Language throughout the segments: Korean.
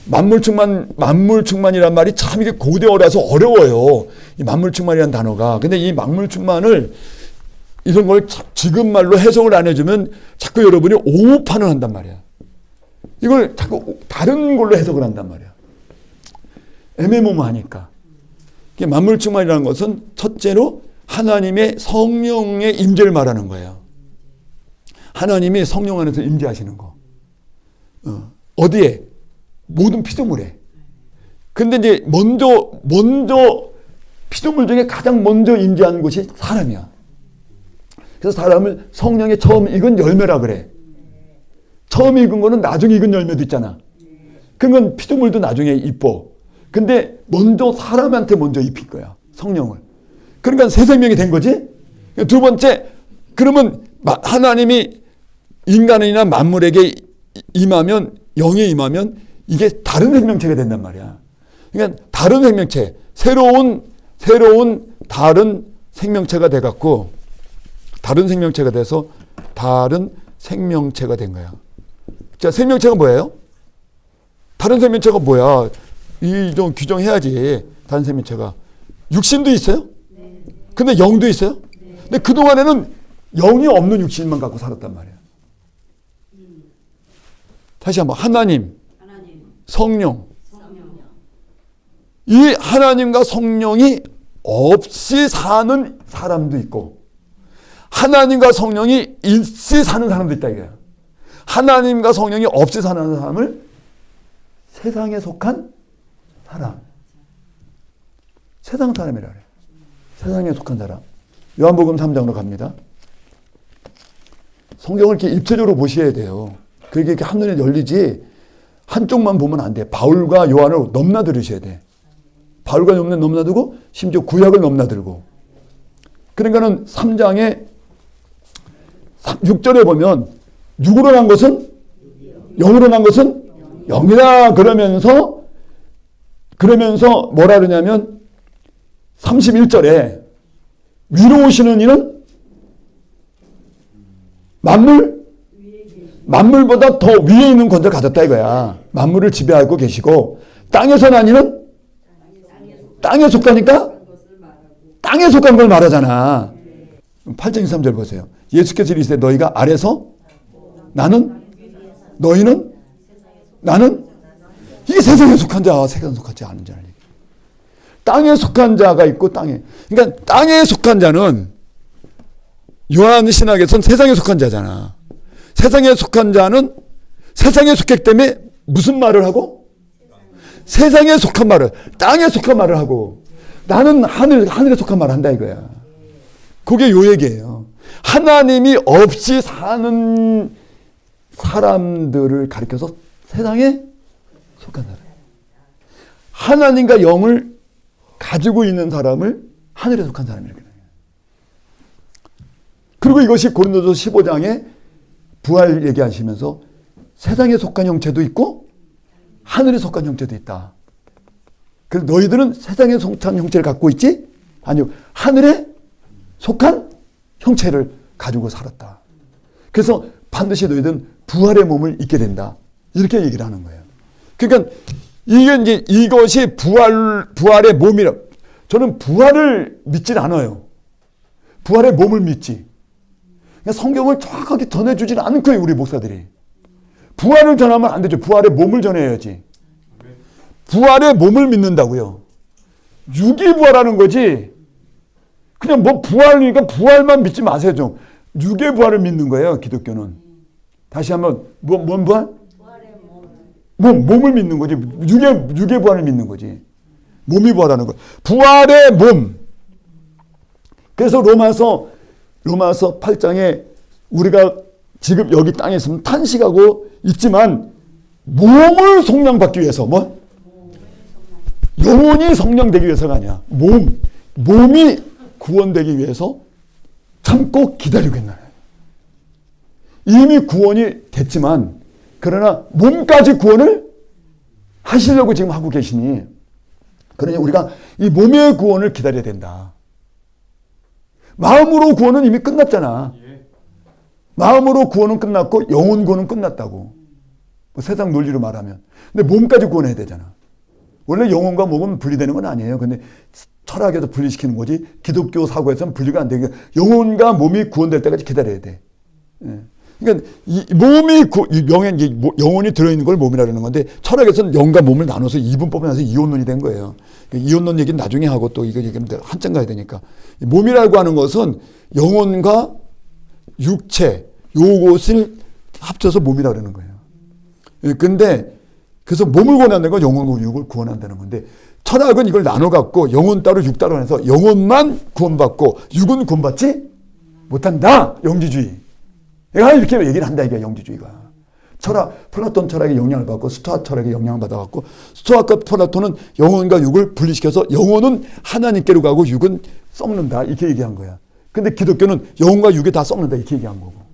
만물충만이란 말이 참 이게 고대어라서 어려워요. 이 만물충만이라는 단어가. 근데 이 만물충만을 이런 걸 지금 말로 해석을 안 해주면 자꾸 여러분이 오판을 한단 말이야. 이걸 자꾸 다른 걸로 해석을 한단 말이야. 애매모호하니까. 만물충만이라는 것은 첫째로 하나님의 성령의 임재를 말하는 거예요. 하나님이 성령 안에서 임재하시는 거. 어디에? 모든 피조물에. 근데 이제 먼저 피조물 중에 가장 먼저 임재하는 곳이 사람이야. 그래서 사람을 성령의 처음 익은 열매라 그래. 처음 익은 거는 나중에 익은 열매도 있잖아. 그건 피조물도 나중에 이뻐. 근데 먼저 사람한테 먼저 입힌 거야. 성령을. 그러니까 새 생명이 된 거지. 두 번째, 그러면 하나님이 인간이나 만물에게 임하면, 영에 임하면 이게 다른 생명체가 된단 말이야. 그러니까 다른 생명체, 새로운 다른 생명체가 돼갖고 다른 생명체가 돼서 다른 생명체가 된 거야. 자, 생명체가 뭐예요? 다른 생명체가 뭐야? 이 좀 규정해야지. 다른 생명체가. 육신도 있어요? 근데 영도 있어요? 근데 그동안에는 영이 없는 육신만 갖고 살았단 말이야. 다시 한번. 하나님, 성령. 이 하나님과 성령이 없이 사는 사람도 있고, 하나님과 성령이 있이 사는 사람도 있다 이거야. 하나님과 성령이 없이 사는 사람을 세상에 속한 사람. 세상 사람이라 그래. 세상에 속한 사람. 요한복음 3장으로 갑니다. 성경을 이렇게 입체적으로 보셔야 돼요. 그게 이렇게 한눈에 열리지 한쪽만 보면 안 돼. 바울과 요한을 넘나들으셔야 돼. 바울과 요한을 넘나들고 심지어 구약을 넘나들고. 그러니까는 3장에 6절에 보면 육으로 난 것은 영으로 난 것은 영이다 그러면서 뭐라 그러냐면 31절에 위로 오시는 이는 만물보다 더 위에 있는 권세를 가졌다 이거야. 만물을 지배하고 계시고, 땅에서 난 이는 땅에 속하니까 땅에 속한 걸 말하잖아. 8절 23절 보세요. 예수께서 이르시되 너희가 아래서 나는 너희는 나는 이게 세상에 속한 자와 세상에 속하지 않은 자를 얘기해. 땅에 속한 자가 있고 그러니까 땅에 속한 자는 요한 신학에서는 세상에 속한 자잖아. 세상에 속한 자는 세상에 속했기 때문에 무슨 말을 하고? 세상에 속한 말을, 땅에 속한 말을 하고, 나는 하늘에 속한 말을 한다 이거야. 그게 요 얘기예요. 하나님이 없이 사는 사람들을 가리켜서 세상에 속한 사람. 하나님과 영을 가지고 있는 사람을 하늘에 속한 사람이라고 해요. 그리고 이것이 고린도서 15장에 부활 얘기하시면서 세상에 속한 형체도 있고 하늘에 속한 형체도 있다. 그래서 너희들은 세상에 속한 형체를 갖고 있지? 아니요. 하늘에 속한 형체를 가지고 살았다. 그래서 반드시 너희들은 부활의 몸을 입게 된다. 이렇게 얘기를 하는 거예요. 그러니까 이것이 부활의 몸이라. 저는 부활을 믿질 않아요. 부활의 몸을 믿지. 그러니까 성경을 정확하게 전해주지는 않은 거예요, 우리 목사들이. 부활을 전하면 안 되죠. 부활의 몸을 전해야지. 부활의 몸을 믿는다고요. 육이 부활하는 거지. 그냥 뭐 부활이니까 부활만 믿지 마세요, 좀. 육의 부활을 믿는 거예요, 기독교는. 다시 한번, 뭔 부활? 몸을 믿는 거지. 육의 부활을 믿는 거지. 몸이 부활하는 거. 부활의 몸. 그래서 로마서 8장에 우리가 지금 여기 땅에 있으면 탄식하고 있지만 몸을 속량받기 위해서 영혼이 성령되기 위해서가 아니야. 몸이 구원되기 위해서 참고 기다리고 있는 거야. 이미 구원이 됐지만 그러나 몸까지 구원을 하시려고 지금 하고 계시니 그러니 우리가 이 몸의 구원을 기다려야 된다. 마음으로 구원은 이미 끝났잖아. 마음으로 구원은 끝났고 영혼 구원은 끝났다고. 뭐 세상 논리로 말하면. 근데 몸까지 구원해야 되잖아. 원래 영혼과 몸은 분리되는 건 아니에요. 근데 철학에서 분리시키는 거지 기독교 사고에서는 분리가 안 되게 영혼과 몸이 구원될 때까지 기다려야 돼. 예. 그러니까 이 몸이 영혼이 들어있는 걸 몸이라는 건데 철학에서는 영과 몸을 나눠서 이분법에 나서 이혼론이 된 거예요. 이혼론 얘기는 나중에 하고 또 이거 얘기하면 한참 가야 되니까 몸이라고 하는 것은 영혼과 육체 요것을 합쳐서 몸이라 그러는 거예요. 근데 그래서 몸을 구원한다는 건 영혼과 육을 구원한다는 건데 철학은 이걸 나눠 갖고 영혼 따로 육 따로 해서 영혼만 구원받고 육은 구원받지 못한다. 영지주의. 내가 이렇게 얘기를 한다 이게 영지주의가. 철학 플라톤 철학의 영향을 받고 스토아 철학의 영향을 받아갖고 스토아과 플라톤은 영혼과 육을 분리시켜서 영혼은 하나님께로 가고 육은 썩는다 이렇게 얘기한 거야. 근데 기독교는 영혼과 육이 다 썩는다 이렇게 얘기한 거고.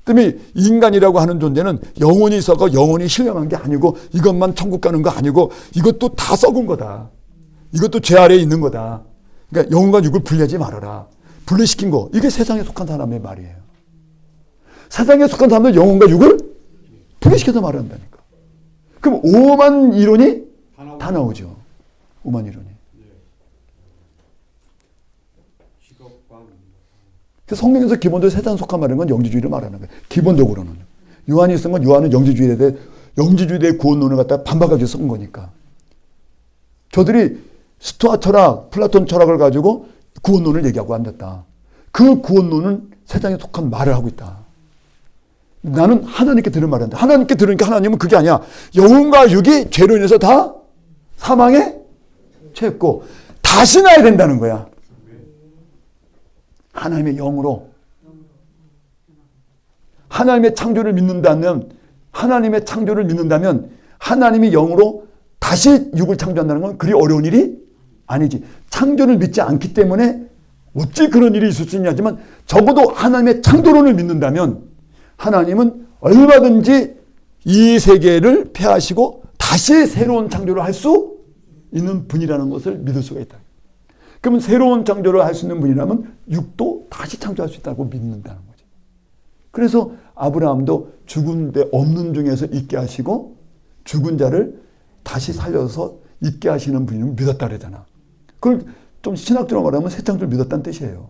그다음에 인간이라고 하는 존재는 영혼이 썩어 영혼이 신령한 게 아니고 이것만 천국 가는 거 아니고 이것도 다 썩은 거다. 이것도 죄 아래에 있는 거다. 그러니까 영혼과 육을 분리하지 말아라. 분리시킨 거 이게 세상에 속한 사람의 말이에요. 세상에 속한 사람은 영혼과 육을 분리시켜서 말한다니까. 그럼 오만 이론이 다 나오죠. 오만 이론이. 성경에서 기본적으로 세상 속한 말하는 건 영지주의를 말하는 거예요. 기본적으로는. 요한이 쓴 건 요한은 영지주의에 대해 구원론을 갖다 반박하기 위해서 쓴 거니까. 저들이 스토아 철학, 플라톤 철학을 가지고 구원론을 얘기하고 앉았다. 그 구원론은 세상에 속한 말을 하고 있다. 나는 하나님께 들은 말을 한다. 하나님께 들으니까 하나님은 그게 아니야. 영혼과 육이 죄로 인해서 다 사망에 처했고 다시 나야 된다는 거야. 하나님의 영으로. 하나님의 창조를 믿는다면 하나님이 영으로 다시 육을 창조한다는 건 그리 어려운 일이 아니지. 창조를 믿지 않기 때문에 어찌 그런 일이 있을 수 있냐지만 적어도 하나님의 창조론을 믿는다면 하나님은 얼마든지 이 세계를 폐하시고 다시 새로운 창조를 할 수 있는 분이라는 것을 믿을 수가 있다. 그러면 새로운 창조를 할 수 있는 분이라면 육도 다시 창조할 수 있다고 믿는다는 거지. 그래서 아브라함도 죽은 데 없는 중에서 있게 하시고 죽은 자를 다시 살려서 있게 하시는 분을 믿었다 그러잖아. 그걸 좀 신학적으로 말하면 새 창조를 믿었다는 뜻이에요.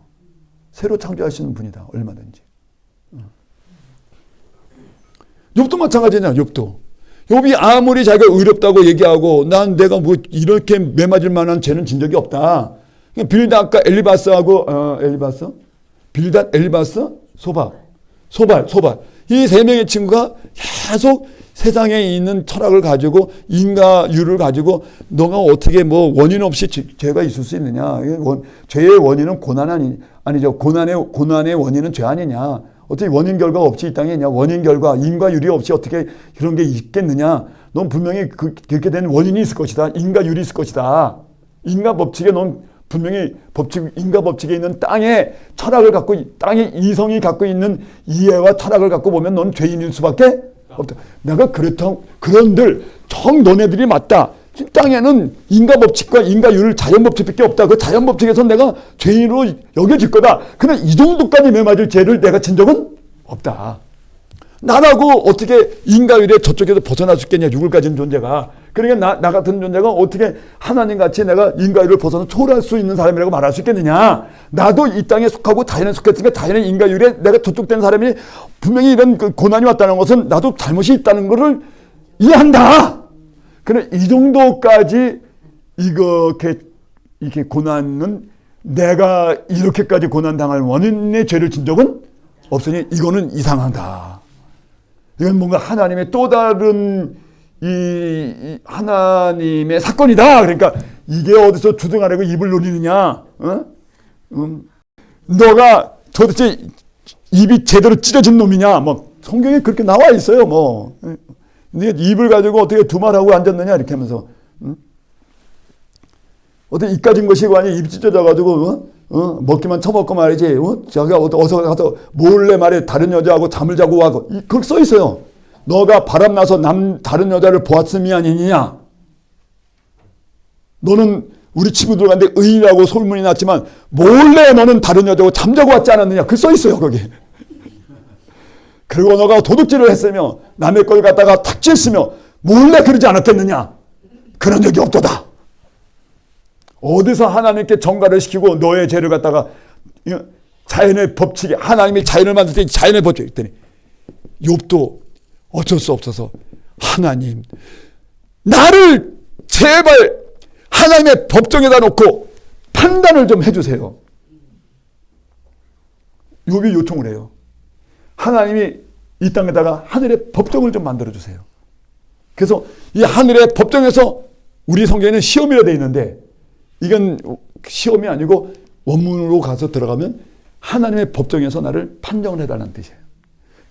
새로 창조하시는 분이다. 얼마든지. 욥도 마찬가지냐. 욥이 아무리 자기가 의롭다고 얘기하고 난 내가 뭐 이렇게 매맞을 만한 죄는 진 적이 없다. 빌닷과 엘리바스하고 빌닷, 엘리바스, 소발. 이 세 명의 친구가 계속 세상에 있는 철학을 가지고 인과율을 가지고 너가 어떻게 뭐 원인 없이 죄가 있을 수 있느냐. 죄의 원인은 고난 아니죠. 고난의 원인은 죄 아니냐. 어떻게 원인 결과가 없이 이 땅에 있냐. 원인 결과 인과율이 없이 어떻게 그런 게 있겠느냐. 넌 분명히 그렇게 된 원인이 있을 것이다. 인과율이 있을 것이다. 인과 법칙에 넌 분명히 인과 법칙에 있는 땅의 철학을 갖고 땅의 이성이 갖고 있는 이해와 철학을 갖고 보면 넌 죄인일 수밖에 없다. 내가 그런들 너네들이 맞다. 땅에는 인과 법칙과 인과율 자연 법칙밖에 없다. 그 자연 법칙에서 내가 죄인으로 여겨질 거다. 그러나 이 정도까지 매맞을 죄를 내가 진 적은 없다. 나라고 어떻게 인과율에 저쪽에서 벗어날 수 있겠냐. 육을 가진 존재가. 그러니까 나 같은 존재가 어떻게 하나님같이 내가 인과율을 벗어나 초월할 수 있는 사람이라고 말할 수 있겠느냐. 나도 이 땅에 속하고 자연에 속했으니까 자연의 인과율에 내가 저쪽된 사람이 분명히 이런 고난이 왔다는 것은 나도 잘못이 있다는 것을 이해한다. 그러나 이 정도까지 이렇게 고난은 내가 이렇게까지 고난당할 원인의 죄를 진 적은 없으니 이거는 이상하다. 이건 뭔가 하나님의 또 다른 이 하나님의 사건이다. 그러니까 이게 어디서 주둥아래고 입을 놀리느냐. 너가 도대체 입이 제대로 찢어진 놈이냐. 뭐 성경에 그렇게 나와 있어요. 뭐 네 입을 가지고 어떻게 두말하고 앉았느냐 이렇게 하면서 어떻게 입 가진 것이고 아니 입 찢어져가지고 먹기만 처먹고 말이지. 자기가 어서 가서 몰래 말해 다른 여자하고 잠을 자고 와고 그렇게 써 있어요. 너가 바람나서 다른 여자를 보았음이 아니냐. 너는 우리 친구들 간데 의인이라고 소문이 났지만 몰래 너는 다른 여자하고 잠자고 왔지 않았느냐. 그 써 있어요 거기. 그리고 너가 도둑질을 했으며 남의 걸 갖다가 탁취했으며 몰래 그러지 않았겠느냐? 그런 적이 없도다. 어디서 하나님께 전가를 시키고 너의 죄를 갖다가 자연의 법칙이 하나님이 자연을 만들 때 자연의 법칙이 있더니 욥도 어쩔 수 없어서 하나님 나를 제발 하나님의 법정에다 놓고 판단을 좀 해주세요. 욥이 요청을 해요. 하나님이 이 땅에다가 하늘의 법정을 좀 만들어주세요. 그래서 이 하늘의 법정에서 우리 성경에는 시험이라 되어 있는데 이건 시험이 아니고 원문으로 가서 들어가면 하나님의 법정에서 나를 판정을 해달라는 뜻이에요.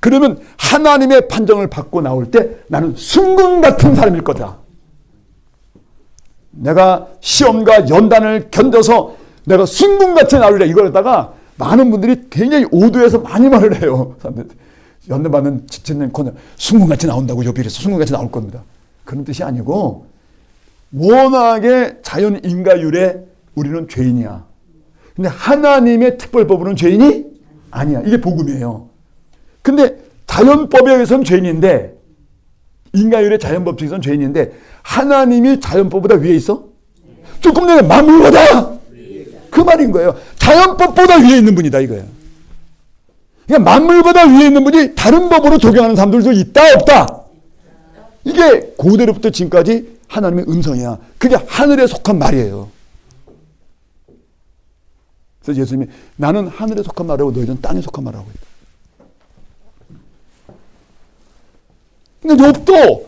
그러면 하나님의 판정을 받고 나올 때 나는 순금 같은 사람일 거다. 내가 시험과 연단을 견뎌서 내가 순금같이 나오리라 이거에다가 많은 분들이 굉장히 오도해서 많이 말을 해요. 연단받는 지치는 코너 순금같이 나온다고 욥이 그래서 순금같이 나올 겁니다. 그런 뜻이 아니고 워낙에 자연 인과율에 우리는 죄인이야. 근데 하나님의 특별법으로는 죄인이 아니야. 이게 복음이에요. 근데 자연법에 의해서는 죄인인데 인과율의 자연법칙에서는 죄인인데 하나님이 자연법보다 위에 있어? 조금 전에 만물보다 그 말인 거예요. 자연법보다 위에 있는 분이다 이거예요. 그러니까 만물보다 위에 있는 분이 다른 법으로 적용하는 사람들도 있다 없다. 이게 고대로부터 지금까지 하나님의 음성이야. 그게 하늘에 속한 말이에요. 그래서 예수님이 나는 하늘에 속한 말하고 너희는 땅에 속한 말하고 있다. 근데 욥도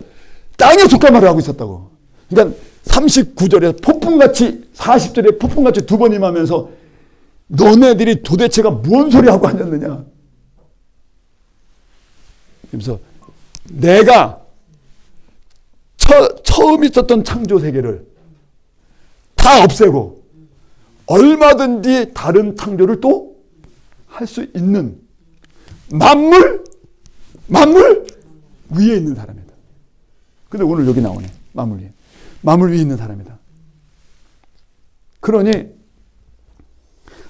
땅에 속한 말을 하고 있었다고. 그러니까 39절에 폭풍같이 40절에 폭풍같이 두 번 임하면서 너네들이 도대체가 뭔 소리 하고 앉았느냐. 그래서 내가 처음 있었던 창조 세계를 다 없애고 얼마든지 다른 창조를 또 할 수 있는 만물 위에 있는 사람이다. 근데 오늘 여기 나오네. 만물 위에 있는 사람이다. 그러니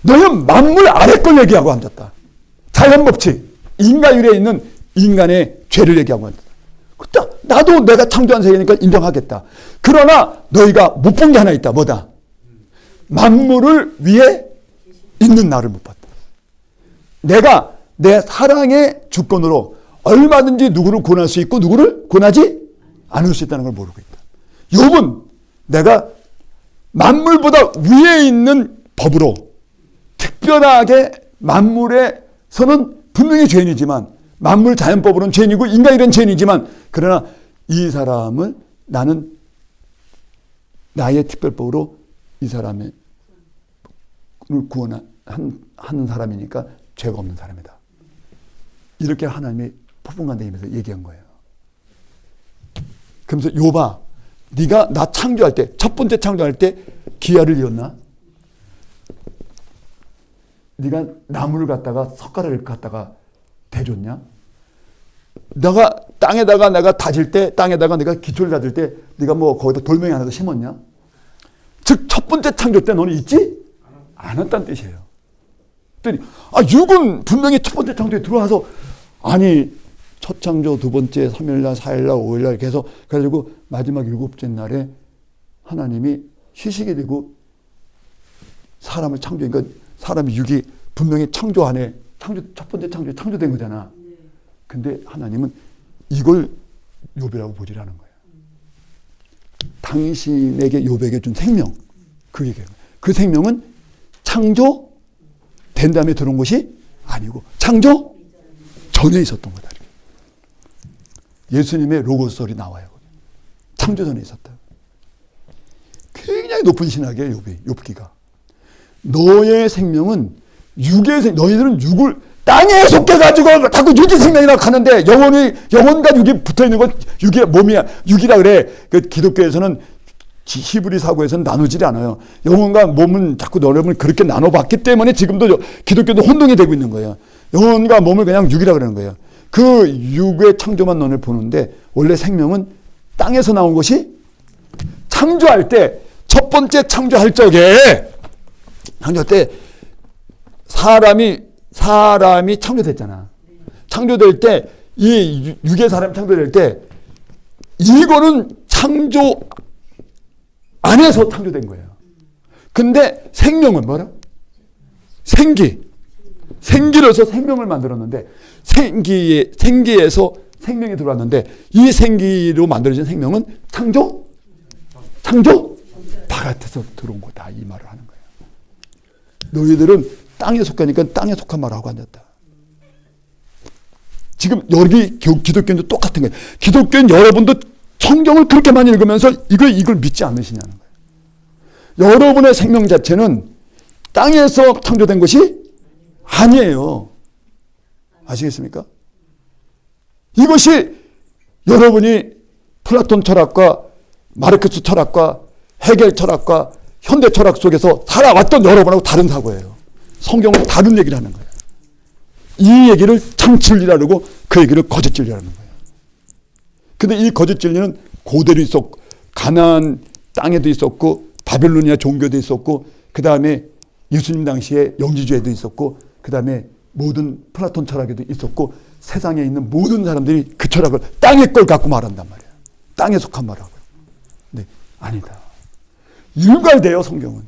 너는 만물 아래 걸 얘기하고 앉았다. 자연법칙, 인과율에 있는 인간의 죄를 얘기하고 앉았다. 나도 내가 창조한 세계니까 인정하겠다. 그러나 너희가 못 본 게 하나 있다. 뭐다? 만물을 위에 있는 나를 못 봤다. 내가 내 사랑의 주권으로 얼마든지 누구를 권할 수 있고 누구를 권하지 않을 수 있다는 걸 모르고 있다. 욥은 내가 만물보다 위에 있는 법으로 특별하게 만물에서는 분명히 죄인이지만 만물 자연법으로는 죄인이고 인간이란 죄인이지만 그러나 이 사람을 나는 나의 특별법으로 이 사람을 구원하는 사람이니까 죄가 없는 사람이다. 이렇게 하나님이 폭풍간다면서 얘기한 거예요. 그러면서 욥아 네가 나 창조할 때 첫 번째 창조할 때 기아를 이었나? 네가 나무를 갖다가 석가래를 갖다가 대줬냐? 내가 땅에다가 내가 다질 때 땅에다가 내가 기초를 다질 때 네가 뭐 거기다 돌멩이 하나 더 심었냐? 즉 첫 번째 창조 때 너는 있지? 않았다는 뜻이에요. 그랬더니 육은 분명히 첫 번째 창조에 들어와서 아니 첫 창조 두 번째 3일날 4일날 5일날 이렇게 해서 그래가지고 마지막 일곱째 날에 하나님이 휴식이 되고 사람을 창조하니까 사람이 육이 분명히 창조 안에 첫 번째 창조에 창조된 거잖아. 근데 하나님은 이걸 욥이라고 보지라는 거예요. 당신에게 욥에게 준 생명 그 생명은 창조된 다음에 들어온 것이 아니고 창조 전에 있었던 거다. 예수님의 로고스설이 나와요. 창조 전에 있었다. 굉장히 높은 신학이에요. 욥기가. 너의 생명은 너희들은 육을 땅에 속해가지고 자꾸 육이 생명이라고 하는데 영혼과 육이 붙어있는 건 육이 몸이야. 육이라 그래. 그 기독교에서는 히브리 사고에서는 나누지 않아요. 영혼과 몸은 자꾸 너를 그렇게 나눠봤기 때문에 지금도 기독교도 혼동이 되고 있는 거예요. 영혼과 몸을 그냥 육이라 그러는 거예요. 그 육의 창조만 너를 보는데 원래 생명은 땅에서 나온 것이 창조할 때 첫 번째 창조할 적에 사람이 창조됐잖아. 창조될 때, 이 육의 사람이 창조될 때, 이거는 창조 안에서 창조된 거예요. 근데 생명은 뭐라? 생기로서 생명을 만들었는데, 생기에서 생명이 들어왔는데, 이 생기로 만들어진 생명은 창조 바깥에서 들어온 거다. 이 말을 하는 거예요. 너희들은 땅에 속하니까 땅에 속한 말을 하고 앉았다. 지금 여기 기독교인도 똑같은 거예요. 기독교인 여러분도 성경을 그렇게 많이 읽으면서 이걸 믿지 않으시냐는 거예요. 여러분의 생명 자체는 땅에서 창조된 것이 아니에요. 아시겠습니까? 이것이 여러분이 플라톤 철학과 마르크스 철학과 헤겔 철학과 현대 철학 속에서 살아왔던 여러분하고 다른 사고예요. 성경은 다른 얘기를 하는 거예요. 이 얘기를 참 진리라고 그러고 그 얘기를 거짓 진리라는 거예요. 근데 이 거짓 진리는 고대로 있었고, 가나안 땅에도 있었고, 바벨로니아 종교도 있었고, 그 다음에 예수님 당시에 영지주의도 있었고, 그 다음에 모든 플라톤 철학에도 있었고, 세상에 있는 모든 사람들이 그 철학을 땅의 걸 갖고 말한단 말이에요. 땅에 속한 말하고. 근데 아니다. 일괄돼요, 성경은.